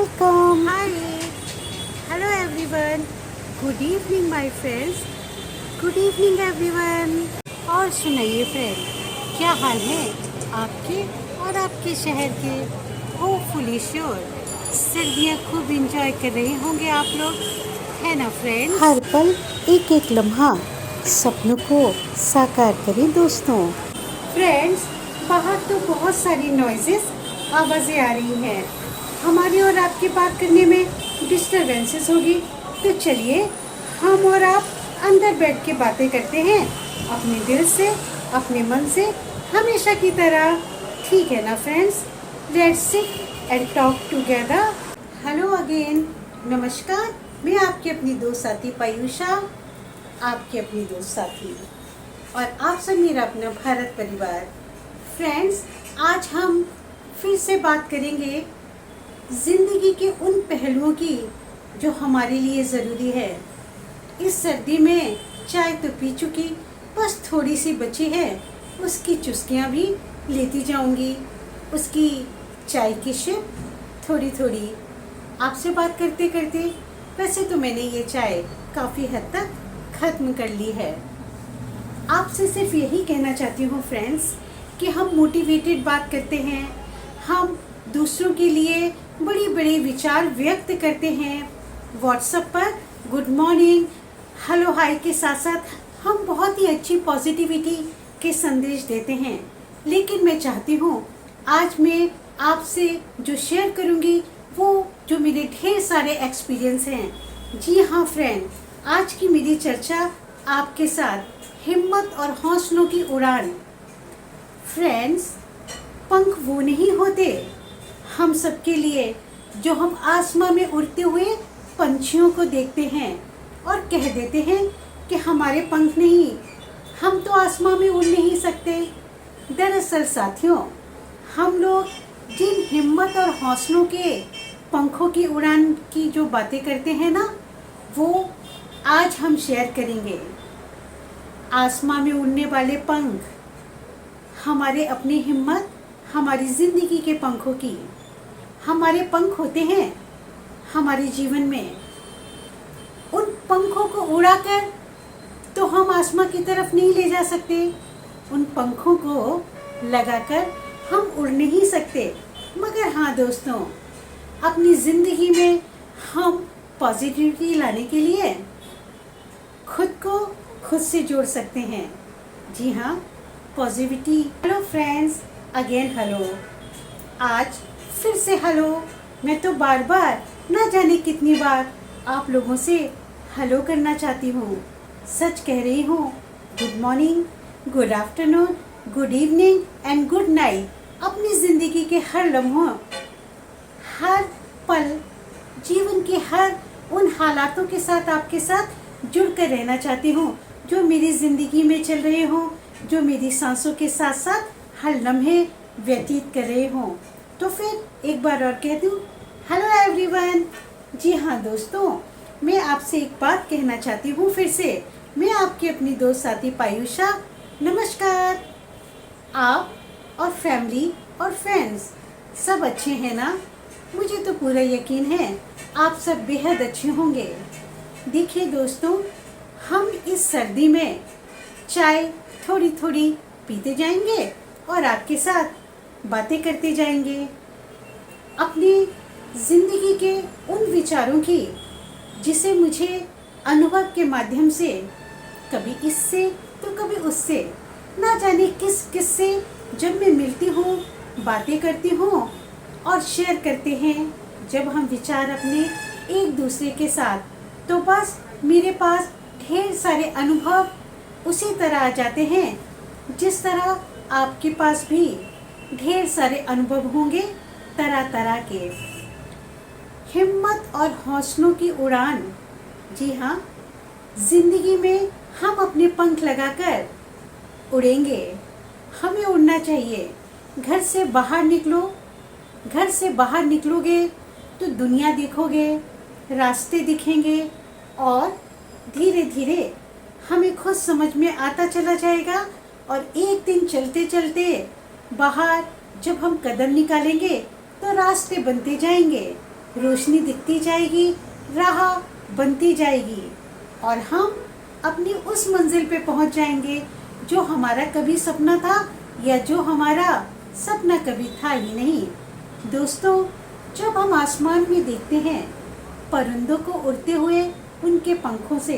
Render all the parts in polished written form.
Welcome. Hi, hello everyone. Good evening my friends. Good evening everyone. और सुनाइए friend, क्या हाल है आपके और आपके शहर के? होपफुली श्योर सर्दियाँ खूब इंजॉय कर रहे होंगे आप लोग, है ना फ्रेंड्स? हर पल एक एक लम्हा सपनों को साकार करें दोस्तों। फ्रेंड्स, बाहर तो बहुत सारी नॉइजेस आवाज़ें आ रही हैं, हमारी और आपकी बात करने में डिस्टरबेंसेस होगी। तो चलिए हम और आप अंदर बैठ के बातें करते हैं अपने दिल से, अपने मन से, हमेशा की तरह। ठीक है ना friends? Let's sit and talk together. Hello again, नमस्कार। मैं आपकी अपनी दोस्त साथी पायुषा, आपकी अपनी दोस्त साथी, और आप सब मेरा अपना भारत परिवार। फ्रेंड्स, आज हम फिर से बात करेंगे ज़िंदगी के उन पहलुओं की जो हमारे लिए ज़रूरी है। इस सर्दी में चाय तो पी चुकी, बस थोड़ी सी बची है, उसकी चुस्कियाँ भी लेती जाऊंगी। उसकी चाय की शिप थोड़ी थोड़ी आपसे बात करते करते। वैसे तो मैंने ये चाय काफ़ी हद तक ख़त्म कर ली है। आपसे सिर्फ यही कहना चाहती हूँ फ्रेंड्स कि हम मोटिवेटेड बात करते हैं, हम दूसरों के लिए बड़ी बड़ी विचार व्यक्त करते हैं व्हाट्सएप पर गुड मॉर्निंग, हेलो, हाय के साथ साथ हम बहुत ही अच्छी पॉजिटिविटी के संदेश देते हैं। लेकिन मैं चाहती हूँ आज मैं आपसे जो शेयर करूँगी वो जो मेरे ढेर सारे एक्सपीरियंस हैं। जी हाँ फ्रेंड, आज की मेरी चर्चा आपके साथ हिम्मत और हौसलों की उड़ान। फ्रेंड्स, पंख वो नहीं होते हम सबके लिए जो हम आसमां में उड़ते हुए पंछियों को देखते हैं और कह देते हैं कि हमारे पंख नहीं, हम तो आसमां में उड़ नहीं सकते। दरअसल साथियों, हम लोग जिन हिम्मत और हौसलों के पंखों की उड़ान की जो बातें करते हैं ना, वो आज हम शेयर करेंगे। आसमां में उड़ने वाले पंख, हमारे अपनी हिम्मत, हमारी ज़िंदगी के पंखों की। हमारे पंख होते हैं हमारे जीवन में, उन पंखों को उड़ाकर तो हम आसमां की तरफ नहीं ले जा सकते, उन पंखों को लगाकर हम उड़ नहीं सकते। मगर हाँ दोस्तों, अपनी ज़िंदगी में हम पॉजिटिविटी लाने के लिए खुद को खुद से जोड़ सकते हैं। जी हाँ, positivity. Hello friends, again hello, आज फिर से हेलो। मैं तो बार बार ना जाने कितनी बार आप लोगों से हेलो करना चाहती हूँ। सच कह रही हूँ, good morning, good afternoon, good evening and good night. अपनी ज़िंदगी के हर लम्हों, हर पल, जीवन के हर उन हालातों के साथ आपके साथ जुड़ कर रहना चाहती हूँ जो मेरी ज़िंदगी में चल रहे हों, जो मेरी सांसों के साथ साथ हर लम्हे व्यतीत कर रहे हों। तो फिर एक बार और कह दूँ, हेलो एवरीवन। जी हाँ दोस्तों, मैं आपसे एक बात कहना चाहती हूँ फिर से। मैं आपकी अपनी दोस्त साथी पायुषा, नमस्कार। आप और फैमिली और फ्रेंड्स सब अच्छे हैं ना? मुझे तो पूरा यकीन है आप सब बेहद अच्छे होंगे। देखिए दोस्तों, हम इस सर्दी में चाय थोड़ी थोड़ी पीते जाएंगे और आपके साथ बातें करते जाएंगे अपनी ज़िंदगी के उन विचारों की जिसे मुझे अनुभव के माध्यम से, कभी इससे तो कभी उससे, ना जाने किस किस से जब मैं मिलती हूँ, बातें करती हूँ और शेयर करते हैं जब हम विचार अपने एक दूसरे के साथ, तो बस मेरे पास ढेर सारे अनुभव उसी तरह आ जाते हैं जिस तरह आपके पास भी ढेर सारे अनुभव होंगे तरह तरह के। हिम्मत और हौसलों की उड़ान। जी हाँ, ज़िंदगी में हम अपने पंख लगाकर उड़ेंगे। हमें उड़ना चाहिए। घर से बाहर निकलो, घर से बाहर निकलोगे तो दुनिया देखोगे, रास्ते दिखेंगे और धीरे धीरे हमें खुद समझ में आता चला जाएगा। और एक दिन चलते चलते बाहर जब हम कदम निकालेंगे तो रास्ते बनते जाएंगे। रोशनी दिखती जाएगी, राह बनती जाएगी और हम अपनी उस मंजिल पे पहुंच जाएंगे जो हमारा कभी सपना था या जो हमारा सपना कभी था ही नहीं। दोस्तों, जब हम आसमान में देखते हैं परिंदों को उड़ते हुए उनके पंखों से,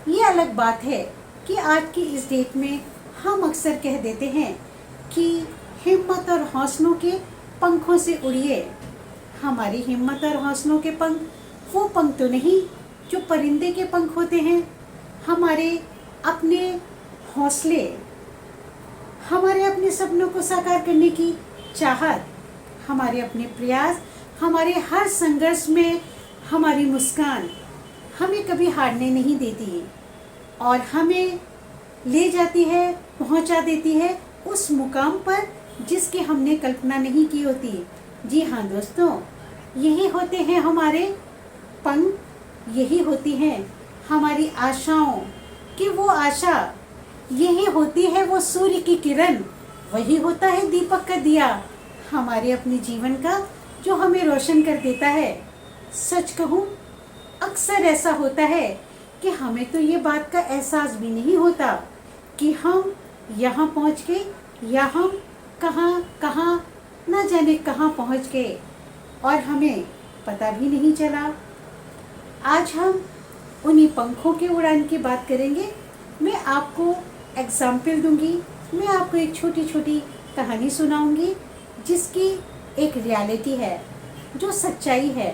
ये अलग बात है कि आज की इस डेट में हम अक्सर कह देते हैं कि हिम्मत और हौसलों के पंखों से उड़िए। हमारी हिम्मत और हौसलों के पंख वो पंख तो नहीं जो परिंदे के पंख होते हैं। हमारे अपने हौसले, हमारे अपने सपनों को साकार करने की चाहत, हमारे अपने प्रयास, हमारे हर संघर्ष में हमारी मुस्कान हमें कभी हारने नहीं देती और हमें ले जाती है, पहुंचा देती है उस मुकाम पर जिसकी हमने कल्पना नहीं की होती। जी हाँ दोस्तों, यही होते हैं हमारे पंख, यही होती हैं हमारी आशाओं की वो आशा, यही होती है वो सूर्य की किरण, वही होता है दीपक का दिया हमारे अपने जीवन का जो हमें रोशन कर देता है। सच कहूँ, अक्सर ऐसा होता है कि हमें तो ये बात का एहसास भी नहीं होता कि हम यहाँ पहुँच गए या हम कहाँ कहाँ न जाने कहाँ पहुँच गए और हमें पता भी नहीं चला। आज हम उन्हीं पंखों के उड़ान की बात करेंगे। मैं आपको एग्जाम्पल दूंगी, मैं आपको एक छोटी छोटी कहानी सुनाऊंगी जिसकी एक रियलिटी है, जो सच्चाई है।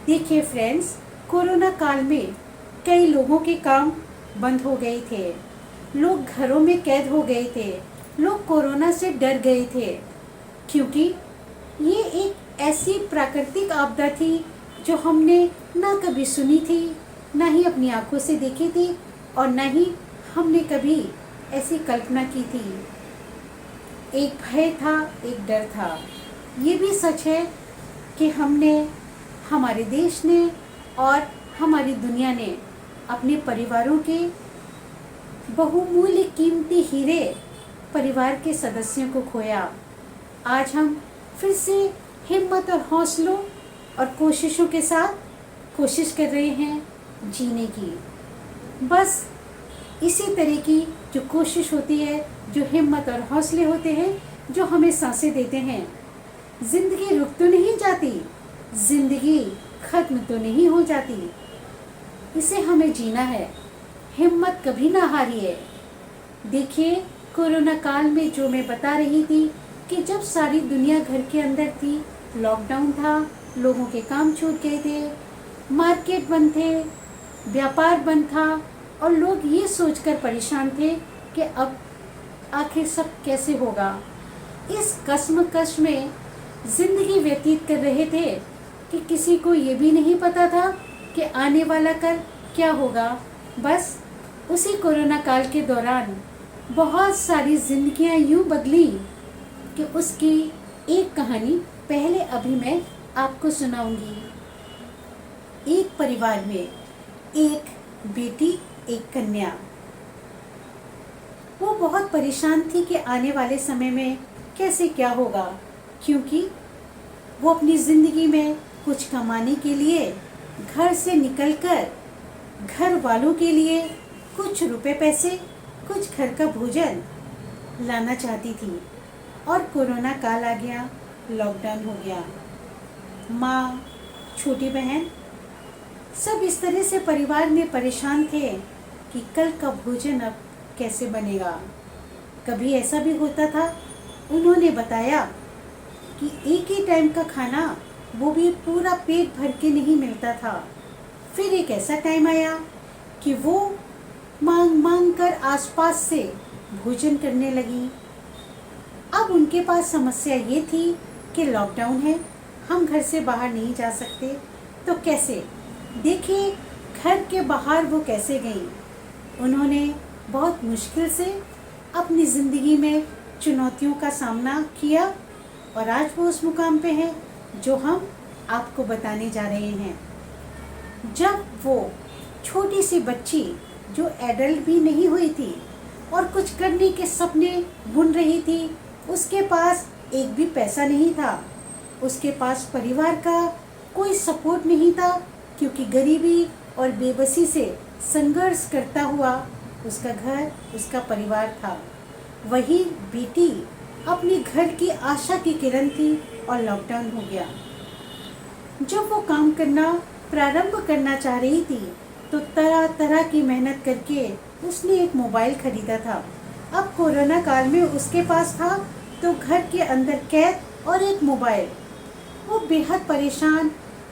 देखिए फ्रेंड्स, कोरोना काल में कई लोगों के काम बंद हो गए थे, लोग घरों में कैद हो गए थे, लोग कोरोना से डर गए थे क्योंकि ये एक ऐसी प्राकृतिक आपदा थी जो हमने ना कभी सुनी थी, ना ही अपनी आंखों से देखी थी और ना ही हमने कभी ऐसी कल्पना की थी। एक भय था, एक डर था। ये भी सच है कि हमारे देश ने और हमारी दुनिया ने अपने परिवारों के बहुमूल्य कीमती हीरे, परिवार के सदस्यों को खोया। आज हम फिर से हिम्मत और हौसलों और कोशिशों के साथ कोशिश कर रहे हैं जीने की। बस इसी तरह की जो कोशिश होती है, जो हिम्मत और हौसले होते हैं, जो हमें सांसें देते हैं। जिंदगी रुक तो नहीं जाती, जिंदगी खत्म तो नहीं हो जाती, इसे हमें जीना है। हिम्मत कभी ना हारिए। देखिए, कोरोना काल में जो मैं बता रही थी कि जब सारी दुनिया घर के अंदर थी, लॉकडाउन था, लोगों के काम छूट गए थे, मार्केट बंद थे, व्यापार बंद था और लोग ये सोचकर परेशान थे कि अब आखिर सब कैसे होगा। इस कश्मकश में जिंदगी व्यतीत कर रहे थे कि किसी को ये भी नहीं पता था कि आने वाला कल क्या होगा। बस उसी कोरोना काल के दौरान बहुत सारी जिंदगियां यूं बदली कि उसकी एक कहानी पहले अभी मैं आपको सुनाऊंगी। एक परिवार में एक बेटी, एक कन्या। वो बहुत परेशान थी कि आने वाले समय में कैसे क्या होगा, क्योंकि वो अपनी ज़िंदगी में कुछ कमाने के लिए घर से निकलकर घर वालों के लिए कुछ रुपए पैसे, कुछ घर का भोजन लाना चाहती थी। और कोरोना काल आ गया, लॉकडाउन हो गया। माँ, छोटी बहन, सब इस तरह से परिवार में परेशान थे कि कल का भोजन अब कैसे बनेगा। कभी ऐसा भी होता था, उन्होंने बताया कि एक ही टाइम का खाना, वो भी पूरा पेट भर के नहीं मिलता था। फिर एक ऐसा टाइम आया कि वो मांग मांग कर आसपास से भोजन करने लगी। अब उनके पास समस्या ये थी कि लॉकडाउन है, हम घर से बाहर नहीं जा सकते, तो कैसे। देखिए, घर के बाहर वो कैसे गई। उन्होंने बहुत मुश्किल से अपनी ज़िंदगी में चुनौतियों का सामना किया और आज वो उस मुकाम पे है जो हम आपको बताने जा रहे हैं। जब वो छोटी सी बच्ची, जो एडल्ट भी नहीं हुई थी और कुछ करने के सपने बुन रही थी, उसके पास एक भी पैसा नहीं था, उसके पास परिवार का कोई सपोर्ट नहीं था, क्योंकि गरीबी और बेबसी से संघर्ष करता हुआ उसका घर, उसका परिवार था। वही बेटी अपने घर की आशा की किरण थी और लॉकडाउन हो गया। जब वो काम करना प्रारंभ करना चाह रही थी तो तरह तरह की मेहनत करके उसने एक मोबाइल खरीदा था। अब कोरोना काल में उसके पास था तो घर के अंदर कैद और एक मोबाइल। वो बेहद परेशान,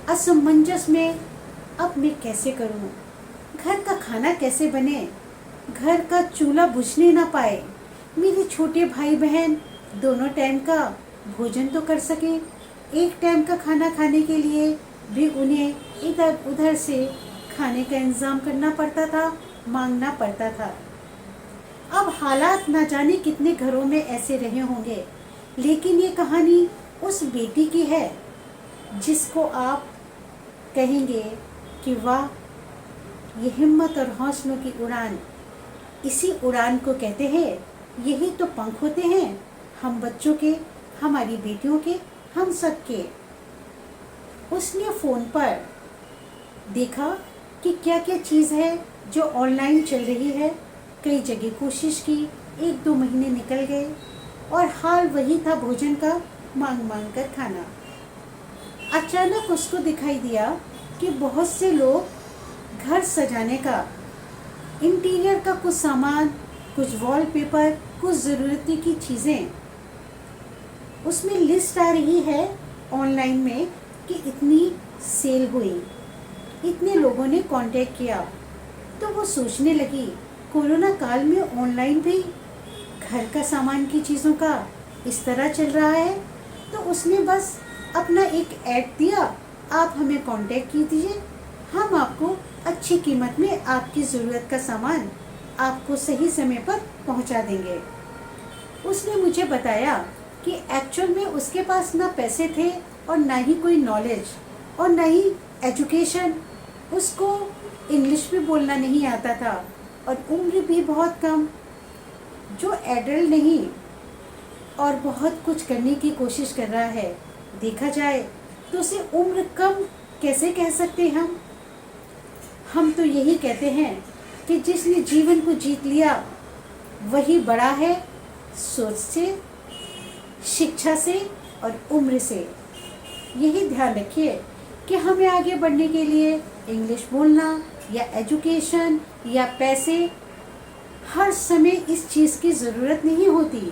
असमंजस में, अब मैं कैसे करूं? घर का खाना कैसे बने? घर का चूल्हा बुझने ना पाए। मेरे छोटे भाई बहन दोनों टाइम का भोजन तो कर सके, एक टाइम का खाना खाने के लिए भी उन्हें इधर उधर से खाने का इंतजाम करना पड़ता था, मांगना पड़ता था। अब हालात ना जाने कितने घरों में ऐसे रहे होंगे, लेकिन ये कहानी उस बेटी की है जिसको आप कहेंगे कि वाह, ये हिम्मत और हौसलों की उड़ान। इसी उड़ान को कहते हैं, यही तो पंख होते हैं हम बच्चों के, हमारी बेटियों के, हम सब के। उसने फ़ोन पर देखा कि क्या क्या चीज़ है जो ऑनलाइन चल रही है। कई जगह कोशिश की, 1-2 महीने निकल गए और हाल वही था भोजन का, मांग मांग कर खाना। अचानक उसको दिखाई दिया कि बहुत से लोग घर सजाने का, इंटीरियर का कुछ सामान, कुछ वॉलपेपर, कुछ ज़रूरती की चीज़ें, उसमें लिस्ट आ रही है ऑनलाइन में कि इतनी सेल हुई, इतने लोगों ने कांटेक्ट किया। तो वो सोचने लगी, कोरोना काल में ऑनलाइन भी घर का सामान की चीज़ों का इस तरह चल रहा है। तो उसने बस अपना एक ऐड दिया, आप हमें कांटेक्ट कीजिए, हम आपको अच्छी कीमत में आपकी ज़रूरत का सामान आपको सही समय पर पहुंचा देंगे। उसने मुझे बताया कि एक्चुअल में उसके पास ना पैसे थे और ना ही कोई नॉलेज और ना ही एजुकेशन। उसको इंग्लिश भी बोलना नहीं आता था और उम्र भी बहुत कम। जो एडल्ट नहीं और बहुत कुछ करने की कोशिश कर रहा है, देखा जाए तो उसे उम्र कम कैसे कह सकते हम? हम तो यही कहते हैं कि जिसने जीवन को जीत लिया वही बड़ा है, सोच से, शिक्षा से और उम्र से। यही ध्यान रखिए कि हमें आगे बढ़ने के लिए इंग्लिश बोलना या एजुकेशन या पैसे, हर समय इस चीज़ की ज़रूरत नहीं होती।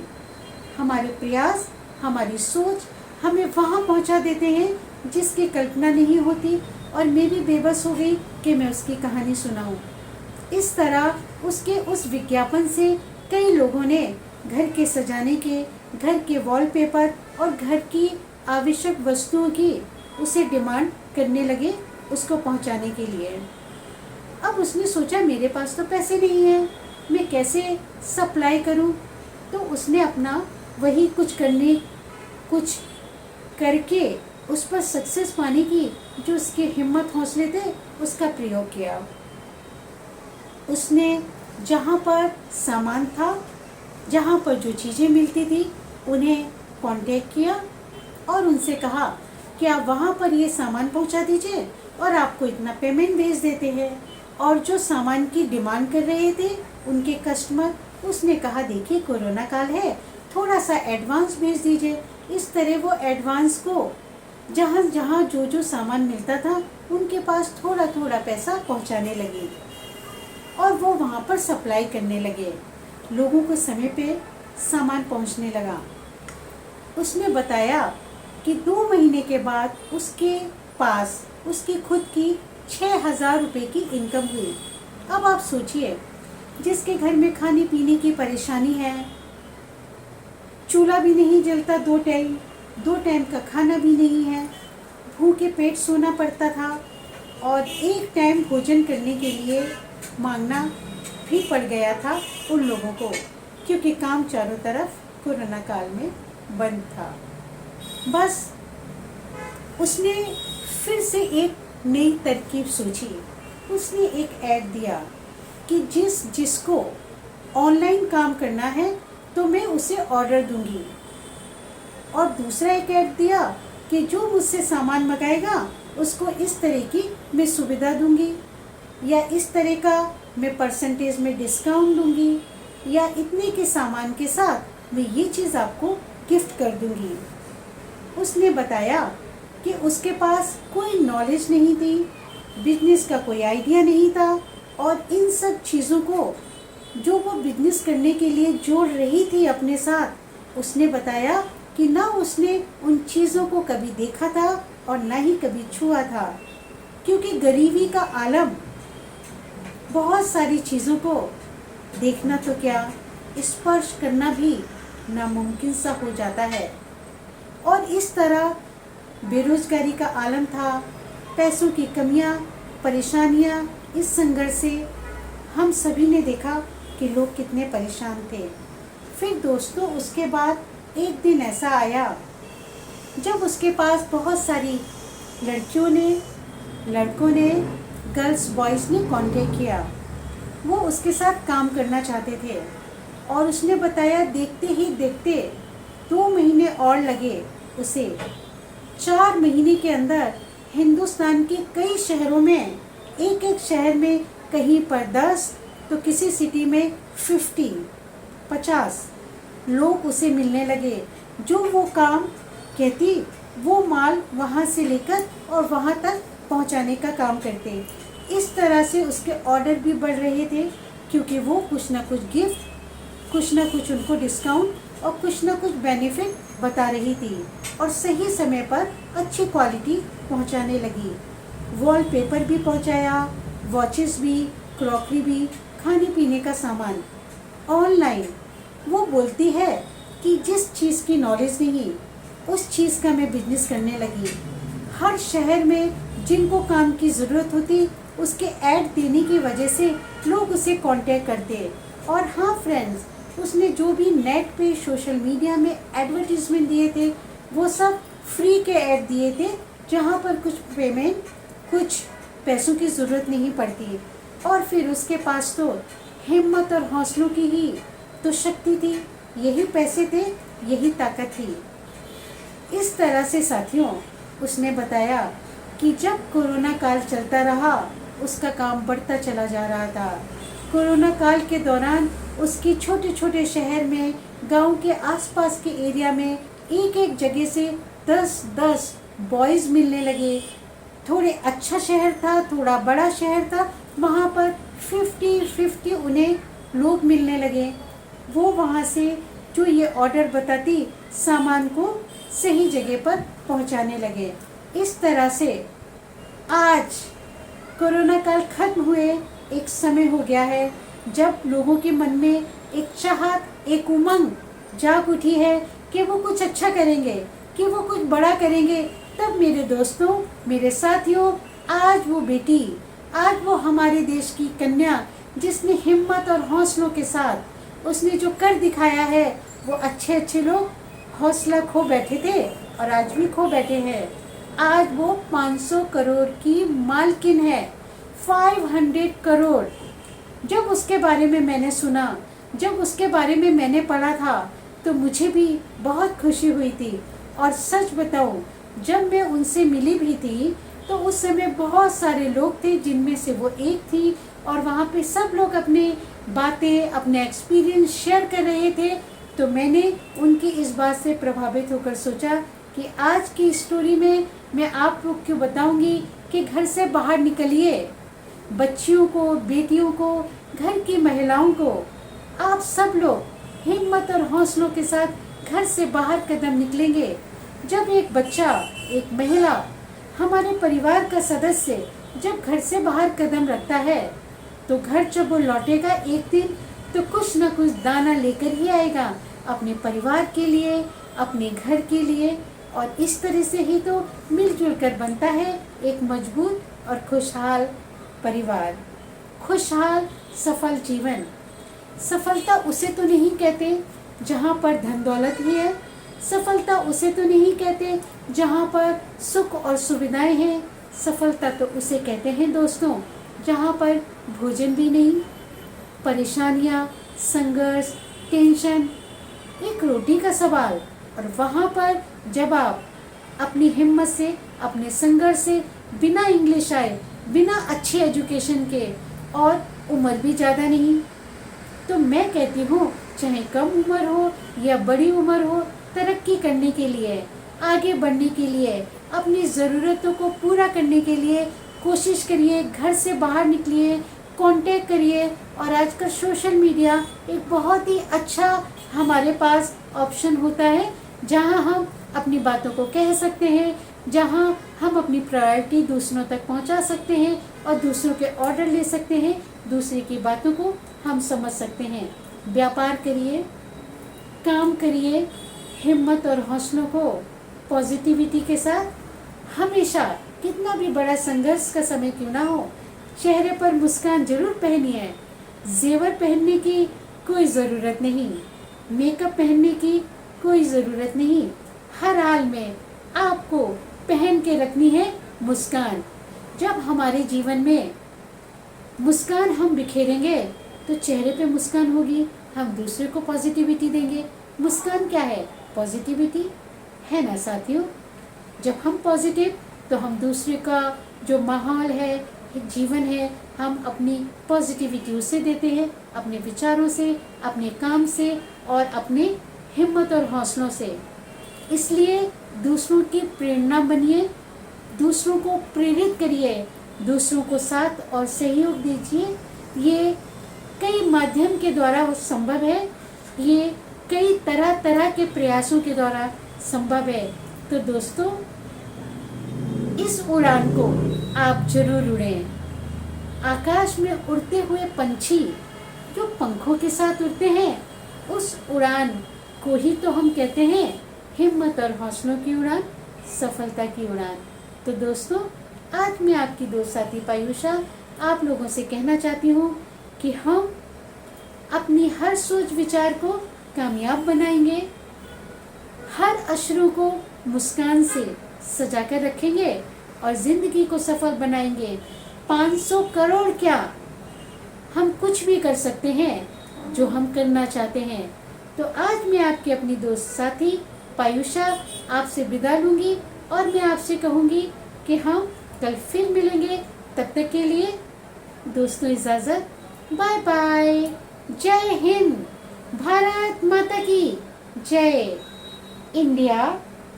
हमारे प्रयास, हमारी सोच हमें वहाँ पहुँचा देते हैं जिसकी कल्पना नहीं होती। और मैं भी बेबस हो गई कि मैं उसकी कहानी सुनाऊं। इस तरह उसके उस विज्ञापन से कई लोगों ने घर के सजाने के, घर के वॉलपेपर और घर की आवश्यक वस्तुओं की उसे डिमांड करने लगे उसको पहुंचाने के लिए। अब उसने सोचा, मेरे पास तो पैसे नहीं हैं, मैं कैसे सप्लाई करूं? तो उसने अपना वही कुछ करके उस पर सक्सेस पाने की जो उसके हिम्मत हौसले थे उसका प्रयोग किया। उसने जहाँ पर सामान था, जहाँ पर जो चीज़ें मिलती थी, उन्हें कांटेक्ट किया और उनसे कहा कि आप वहाँ पर ये सामान पहुँचा दीजिए और आपको इतना पेमेंट भेज देते हैं। और जो सामान की डिमांड कर रहे थे उनके कस्टमर, उसने कहा देखिए कोरोना काल है, थोड़ा सा एडवांस भेज दीजिए। इस तरह वो एडवांस को जहाँ जहाँ जो जो सामान मिलता था उनके पास थोड़ा थोड़ा पैसा पहुँचाने लगे और वो वहाँ पर सप्लाई करने लगे। लोगों को समय पे सामान पहुँचने लगा। उसने बताया कि 2 महीने के बाद उसके पास उसकी खुद की 6,000 रुपये की इनकम हुई। अब आप सोचिए, जिसके घर में खाने पीने की परेशानी है, चूल्हा भी नहीं जलता, 2 टाइम का खाना भी नहीं है, भूखे पेट सोना पड़ता था और एक टाइम भोजन करने के लिए मांगना भी पड़ गया था उन लोगों को, क्योंकि काम चारों तरफ कोरोना काल में बंद था। बस उसने फिर से एक नई तरकीब सोची। उसने एक ऐड दिया कि जिसको ऑनलाइन काम करना है तो मैं उसे ऑर्डर दूंगी, और दूसरा एक ऐड दिया कि जो मुझसे सामान मंगाएगा उसको इस तरह की मैं सुविधा दूंगी, या इस तरह का मैं परसेंटेज में डिस्काउंट दूंगी, या इतने के सामान के साथ मैं ये चीज़ आपको गिफ्ट कर दूंगी। उसने बताया कि उसके पास कोई नॉलेज नहीं थी, बिजनेस का कोई आइडिया नहीं था, और इन सब चीज़ों को जो वो बिजनेस करने के लिए जोड़ रही थी अपने साथ, उसने बताया कि ना उसने उन चीज़ों को कभी देखा था और ना ही कभी छुआ था, क्योंकि गरीबी का आलम बहुत सारी चीज़ों को देखना तो क्या, स्पर्श करना भी नामुमकिन सा हो जाता है। और इस तरह बेरोजगारी का आलम था, पैसों की कमियां, परेशानियां, इस संघर्ष से हम सभी ने देखा कि लोग कितने परेशान थे। फिर दोस्तों उसके बाद एक दिन ऐसा आया जब उसके पास बहुत सारी लड़कियों ने, लड़कों ने, गर्ल्स बॉयज़ ने कांटेक्ट किया। वो उसके साथ काम करना चाहते थे, और उसने बताया देखते ही देखते 2 महीने और लगे उसे। 4 महीने के अंदर हिंदुस्तान के कई शहरों में, एक एक शहर में कहीं पर 10 तो किसी सिटी में 50 लोग उसे मिलने लगे, जो वो काम कहती वो माल वहाँ से लेकर और वहाँ तक पहुँचाने का काम करते। इस तरह से उसके ऑर्डर भी बढ़ रहे थे, क्योंकि वो कुछ ना कुछ गिफ्ट, कुछ ना कुछ उनको डिस्काउंट और कुछ ना कुछ बेनिफिट बता रही थी, और सही समय पर अच्छी क्वालिटी पहुँचाने लगी। वॉलपेपर भी पहुँचाया, वॉचेस भी, क्रॉकरी भी, खाने पीने का सामान ऑनलाइन। वो बोलती है कि जिस चीज़ की नॉलेज नहीं, उस चीज़ का मैं बिजनेस करने लगी। हर शहर में जिनको काम की ज़रूरत होती, उसके ऐड देने की वजह से लोग उसे कांटेक्ट करते। और हाँ फ्रेंड्स, उसने जो भी नेट पे, सोशल मीडिया में एडवर्टीजमेंट दिए थे, वो सब फ्री के ऐड दिए थे, जहाँ पर कुछ पेमेंट, कुछ पैसों की ज़रूरत नहीं पड़ती। और फिर उसके पास तो हिम्मत और हौसलों की ही तो शक्ति थी, यही पैसे थे, यही ताकत थी। इस तरह से साथियों, उसने बताया कि जब कोरोना काल चलता रहा, उसका काम बढ़ता चला जा रहा था। कोरोना काल के दौरान उसकी छोटे छोटे शहर में, गांव के आसपास के एरिया में एक एक जगह से 10-10 बॉयज़ मिलने लगे। थोड़े अच्छा शहर था, थोड़ा बड़ा शहर था, वहाँ पर 50-50 उन्हें लोग मिलने लगे। वो वहाँ से जो ये ऑर्डर बताती, सामान को सही जगह पर पहुँचाने लगे। इस तरह से आज कोरोना काल खत्म हुए एक समय हो गया है, जब लोगों के मन में एक चाहत, एक उमंग जाग उठी है कि वो कुछ अच्छा करेंगे, कि वो कुछ बड़ा करेंगे। तब मेरे दोस्तों, मेरे साथियों, आज वो बेटी, आज वो हमारे देश की कन्या, जिसने हिम्मत और हौसलों के साथ उसने जो कर दिखाया है, वो अच्छे अच्छे लोग हौसला खो बैठे थे और आज भी खो बैठे हैं। आज वो 500 करोड़ की मालकिन है, 500 करोड़। जब उसके बारे में मैंने सुना, जब उसके बारे में मैंने पढ़ा था, तो मुझे भी बहुत खुशी हुई थी। और सच बताऊं, जब मैं उनसे मिली भी थी, तो उस समय बहुत सारे लोग थे, जिनमें से वो एक थी, और वहाँ पे सब लोग अपने बातें, अपने एक्सपीरियंस शेयर कर रहे थे। तो मैंने उनकी इस बात से प्रभावित होकर सोचा कि आज की स्टोरी में मैं आप लोग को बताऊंगी कि घर से बाहर निकलिए। बच्चियों को, बेटियों को, घर की महिलाओं को, आप सब लोग हिम्मत और हौसलों के साथ घर से बाहर कदम निकलेंगे। जब एक बच्चा, एक महिला, हमारे परिवार का सदस्य जब घर से बाहर कदम रखता है, तो घर जब वो लौटेगा एक दिन, तो कुछ न कुछ दाना लेकर ही आएगा अपने परिवार के लिए, अपने घर के लिए। और इस तरह से ही तो मिलजुल कर बनता है एक मजबूत और खुशहाल परिवार, खुशहाल सफल जीवन। सफलता उसे तो नहीं कहते जहाँ पर धन दौलत ही है, सफलता उसे तो नहीं कहते जहाँ पर सुख और सुविधाएं हैं। सफलता तो उसे कहते हैं दोस्तों, जहाँ पर भोजन भी नहीं, परेशानियाँ, संघर्ष, टेंशन, एक रोटी का सवाल, और वहाँ पर जब आप अपनी हिम्मत से, अपने संघर्ष से बिना इंग्लिश आए, बिना अच्छी एजुकेशन के, और उम्र भी ज़्यादा नहीं। तो मैं कहती हूँ चाहे कम उम्र हो या बड़ी उम्र हो, तरक्की करने के लिए, आगे बढ़ने के लिए, अपनी ज़रूरतों को पूरा करने के लिए कोशिश करिए, घर से बाहर निकलिए, कांटेक्ट करिए। और आजकल सोशल मीडिया एक बहुत ही अच्छा हमारे पास ऑप्शन होता है, जहां हम अपनी बातों को कह सकते हैं, जहां हम अपनी प्रायोरिटी दूसरों तक पहुंचा सकते हैं और दूसरों के ऑर्डर ले सकते हैं, दूसरे की बातों को हम समझ सकते हैं। व्यापार करिए, काम करिए, हिम्मत और हौसलों को पॉजिटिविटी के साथ हमेशा, कितना भी बड़ा संघर्ष का समय क्यों ना हो, चेहरे पर मुस्कान जरूर पहनिए। जेवर पहनने की कोई ज़रूरत नहीं, मेकअप पहनने की कोई ज़रूरत नहीं, हर हाल में आपको पहन के रखनी है मुस्कान। जब हमारे जीवन में मुस्कान हम बिखेरेंगे तो चेहरे पे मुस्कान होगी, हम दूसरे को पॉजिटिविटी देंगे। मुस्कान क्या है? पॉजिटिविटी है ना साथियों। जब हम पॉजिटिव, तो हम दूसरे का जो माहौल है, जीवन है, हम अपनी पॉजिटिविटी उससे देते हैं, अपने विचारों से, अपने काम से और अपने हिम्मत और हौसलों से। इसलिए दूसरों की प्रेरणा बनिए, दूसरों को प्रेरित करिए, दूसरों को साथ और सहयोग दीजिए। ये कई माध्यम के द्वारा संभव है, ये कई तरह तरह के प्रयासों के द्वारा संभव है। तो दोस्तों, इस उड़ान को आप जरूर उड़ें। आकाश में उड़ते हुए पंछी जो पंखों के साथ उड़ते हैं, उस उड़ान को ही तो हम कहते हैं हिम्मत और हौसलों की उड़ान, सफलता की उड़ान। तो दोस्तों, आज मैं आपकी दोस्त साथी पायुषा आप लोगों से कहना चाहती हूँ कि हम अपनी हर सोच विचार को कामयाब बनाएंगे, हर अश्रु को मुस्कान से सजा कर रखेंगे और जिंदगी को सफल बनाएंगे। 500 करोड़ क्या, हम कुछ भी कर सकते हैं जो हम करना चाहते हैं। तो आज मैं आपकी अपनी दोस्त साथी पायुषा आपसे विदा लूँगी और मैं आपसे कहूँगी कि हम कल फिर मिलेंगे। तब तक के लिए दोस्तों इजाज़त, बाय बाय। जय हिंद, भारत माता की जय। India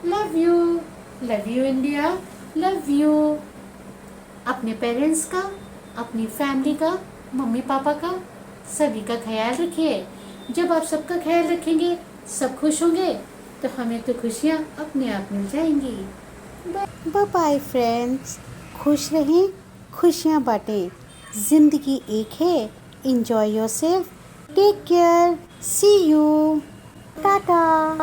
love you, love you India, love you. अपने पेरेंट्स का, अपनी फैमिली का, मम्मी पापा का, सभी का ख्याल रखिए। जब आप सबका ख्याल रखेंगे, सब खुश होंगे, तो हमें तो खुशियाँ अपने आप मिल जाएंगी। बाय बाय फ्रेंड्स, खुश रहें, खुशियाँ बांटें। ज़िंदगी एक है, enjoy yourself, take care, see you, Tata.